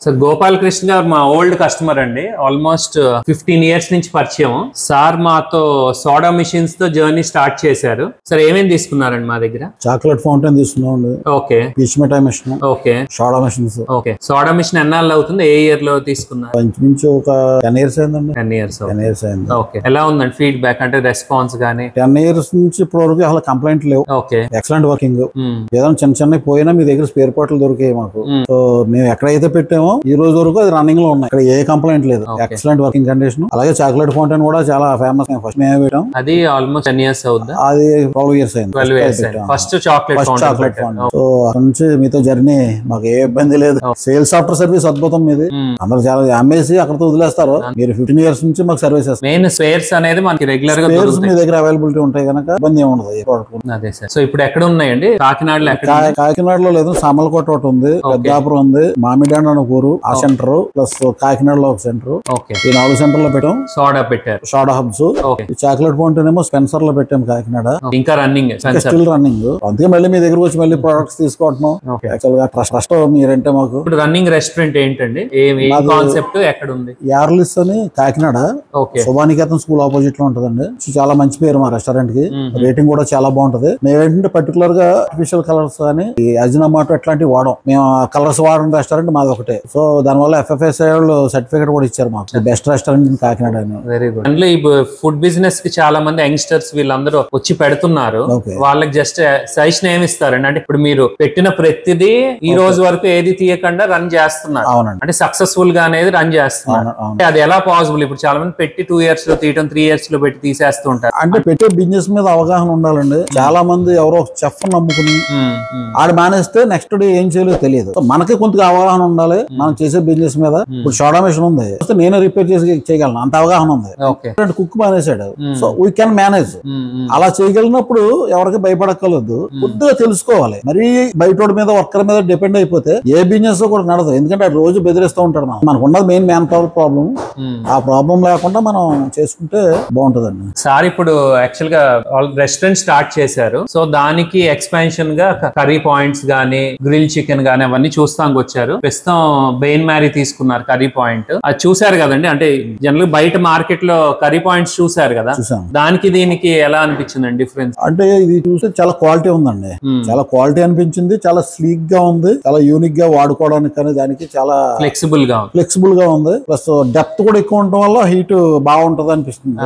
Sir Gopalakrishna గారు మా old customer అండి, ఆల్మోస్ట్ 15 years నుంచి పరిచయం. సార్ మాతో సోడా మిషన్స్ తో జర్నీ స్టార్ట్ చేశారు. సార్ ఏమేమి తీసుకున్నారండి మా దగ్గర? చాక్లెట్ ఫౌంటైన్ తీసుకున్నాం. ఓకే. పీచ్ మిఠాయి machine. Okay. Soda machines. Okay. Soda machine ఎన్నాళ్ళు అవుతుంది? ఏ ఇయర్ లో తీసుకున్నారు? నుంచి ఒక 10 years అయిందండి. 10 years. 10 years అయింది. ఓకే. ఎలా ఉందండి ఫీడ్బ్యాక్, అంటే రెస్పాన్స్ గానీ? 10 years నుంచి ఇప్పటి వరకు అసలు కంప్లైంట్ లేవు. ఓకే. Excellent working. ఏదైనా చిన్న పోయినా మీ దగ్గర స్పేర్ పార్ట్లు దొరికాయి మాకు. సో మేము ఎక్కడైతే పెట్టామో ఈ రోజు వరకు అది రన్నింగ్ లో ఉన్నాయి. ఇక్కడ ఏ కంప్లైంట్ లేదు. Excellent working condition. అలాగే చాక్లెట్ ఫౌంటైన్ కూడా చాలా ఫేమస్. ఫస్ట్ మేమే పెట్టాం. అది ఆల్మోస్ట్ 10 years అవుద్దా? అది 12 years అయింది. First chocolate fountain. సో అక్కడ నుంచి మీతో జర్నీ మాకు ఏ ఇబ్బంది లేదు. సేల్స్ ఆఫ్టర్ సర్వీస్ అద్భుతం మీది. అందరూ చాలా అమ్మేసి అక్కడతో వదిలేస్తారు. మీరు 15 years నుంచి మాకు సర్వీస్ చేస్తారు. మెయిన్ స్పేర్స్ అనేది మనకి రెగ్యులర్ గా మీ దగ్గర అవైలబిలిటీ ఉంటాయి కనుక ఇబ్బంది ఏమి ఉండదు. అదే సార్. సో ఇప్పుడు ఎక్కడ ఉన్నాయండి? కాకినాడలో కాకినాడలో లేదు, సామలకోట ఒకటి ఉంది, పెద్దాపురం ఉంది, మామిడాండ అని ఒక ఊరు, ఆ సెంటర్ ప్లస్ కాకినాడలో ఒక సెంటర్. ఈ 4 సెంటర్ లో పెట్టాం. సోడా పెట్టారు, సోడా హబ్స్. చాక్లెట్ ఫౌంటైన్ ఏమో స్పెన్సర్ లో పెట్టాం కాకినాడ. ఇంకా రన్నింగ్, స్టిల్ రన్నింగ్. అందుకే మళ్ళీ మీ దగ్గర వచ్చి మళ్ళీ ప్రొడక్ట్స్ తీసుకుంటున్నాం. యాక్చువల్ గా ట్రస్ట్ మీరంటే మాకు. ఇప్పుడు రన్నింగ్ రెస్టారెంట్ ఏంటండి? కాన్సెప్ట్ ఎక్కడ ఉంది? యార్లిస్ అని కాకినాడ, శుభానికేతన్ స్కూల్ ఆపోజిట్ లో ఉంటదండి. చాలా మంచి పేరు మా రెస్టారెంట్ కి. రేటింగ్ కూడా చాలా బాగుంటది. మేమేంటంటే పర్టికులర్ గా ఆర్టిఫిషియల్ కలర్స్ కానీ అజినోమోటో ఇట్లాంటివి వాడం. మేము కలర్స్ వాడడం రెస్టారెంట్ మాది ఒకటే. సో దానివల్ల FFSI వాళ్ళు సర్టిఫికేట్ కూడా ఇచ్చారు మాకు, బెస్ట్ రెస్టారెంట్ ఇన్ కాకినాడ అని. Very good. అందులో ఈ ఫుడ్ బిజినెస్ కి చాలా మంది యంగ్స్టర్స్ వీళ్ళందరూ వచ్చి పెడుతున్నారు. వాళ్ళకి జస్ట్ సజెషన్ ఏమి ఇస్తారండి? అంటే ఇప్పుడు మీరు పెట్టిన ప్రతిదీ ఈ రోజు వరకు ఏది తీయకుండా రన్ చేస్తున్నారు. అవునండి. అంటే సక్సెస్ఫుల్ గా అనేది రన్ చేస్తున్నారు. అది ఎలా పాసిబుల్? ఇప్పుడు చాలా మంది పెట్టి 2 years లో తీయటం, 3 years లో పెట్టి తీసేస్తూ ఉంటారు. అంటే పెట్టే బిజినెస్ మీద అవగాహన ఉండాలండి. చాలా మంది ఎవరో చెఫ్ నమ్ముకుని ఆడ మానేస్తే నెక్స్ట్ డే ఏం చేయాలో తెలియదు. మనకి కొంత అవగాహన ఉండాలి మనం చేసే బిజినెస్ మీద. ఇప్పుడు సోడా మిషన్ ఉంది, నేనే రిపేర్ చేసి చేయగలను, అంత అవగాహన ఉంది. కుక్ మానేసాడు, సో వీ కెన్ మేనేజ్. అలా చేయగలిగినప్పుడు ఎవరికి భయపడక్కర్లేదు. కొద్దిగా తెలుసుకోవాలి. మరి బయట మీద వర్కర్ మీద డిపెండ్ అయిపోతే ఏ బిజినెస్ కూడా నడదు. ఎందుకంటే రోజు బెదిరిస్తూ ఉంటాడు. మనకు ఉన్నది మెయిన్ మ్యాన్ పవర్ ప్రాబ్లం. ఆ ప్రాబ్లం లేకుండా మనం చేసుకుంటే బాగుంటదండి. సార్ ఇప్పుడు యాక్చువల్ గా రెస్టారెంట్ స్టార్ట్ చేశారు. సో దానికి ఎక్స్పాన్షన్ గా కర్రీ పాయింట్స్ గానీ, గ్రిల్ చికెన్ గానీ అవన్నీ చూస్తానికి వచ్చారు. ప్రస్తుతం బెయిన్ మ్యారీ తీసుకున్నారు కర్రీ పాయింట్. అది చూసారు కదండి. అంటే జనరల్ బయట మార్కెట్ లో కర్రీ పాయింట్స్ చూసారు కదా, దానికి దీనికి ఎలా అనిపించిందండి డిఫరెన్స్? అంటే ఇది చూస్తే చాలా క్వాలిటీ ఉందండి. చాలా క్వాలిటీ అనిపించింది. చాలా స్లీక్ గా ఉంది. చాలా యూనిక్ గా వాడుకోవడానికి కానీ దానికి చాలా ఫ్లెక్సిబుల్ గా ఉంది. ప్లస్ డెప్త్ కూడా ఎక్కువ ఉండటం వల్ల హీట్ బాగుంటది అనిపిస్తుంది.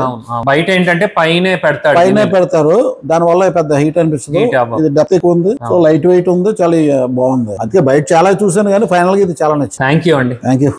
బయట ఏంటంటే పైనే పెడతారు, దాని వల్ల పెద్ద హీట్ అనిపిస్తుంది. ఇది డెప్త్ ఎక్కువ ఉంది, సో లైట్ వెయిట్ ఉంది, చాలా బాగుంది. అందుకే బయట చాలా చూసాను కానీ ఫైనల్ గా ఇది చాలా నచ్చింది. థ్యాంక్ యూ అండి. Thank you.